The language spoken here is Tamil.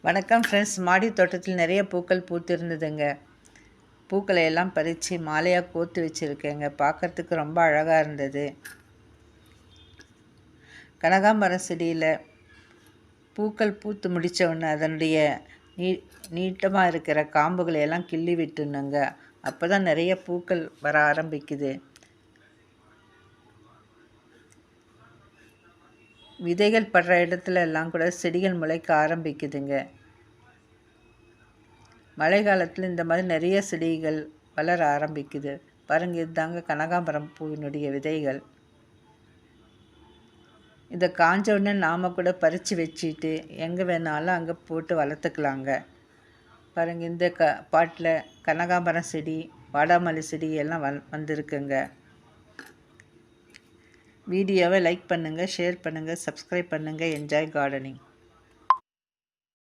வணக்கம் ஃப்ரெண்ட்ஸ். மாடி தோட்டத்தில் நிறைய பூக்கள் பூத்திருந்ததுங்க. பூக்களை எல்லாம் பறித்து மாலையாக கோர்த்து வச்சுருக்கேங்க. பார்க்குறதுக்கு ரொம்ப அழகாக இருந்தது. கனகாம்பரம் செடியில் பூக்கள் பூத்து முடித்த உடனே அதனுடைய நீட்டமாக இருக்கிற காம்புகளை எல்லாம் கிள்ளி விட்டுணுங்க. அப்போ தான் நிறைய பூக்கள் வர ஆரம்பிக்குது. விதைகள் படுற இடத்துல எல்லாம் கூட செடிகள் முளைக்க ஆரம்பிக்குதுங்க. மழை காலத்தில் இந்த மாதிரி நிறைய செடிகள் வளர ஆரம்பிக்குது பாருங்கள். இதுதாங்க கனகாம்பரம் பூவினுடைய விதைகள். இதை காஞ்ச உடனே நாம் கூட பறித்து வச்சுட்டு எங்கே வேணாலும் அங்கே போட்டு வளர்த்துக்கலாங்க. பாருங்கள், இந்த பாட்டில் கனகாம்பரம் செடி, வாடாமல்லி செடி எல்லாம் வந்திருக்குங்க. வீடியோவை லைக் பண்ணுங்கள், ஷேர் பண்ணுங்கள், சப்ஸ்கிரைப் பண்ணுங்கள். Enjoy gardening.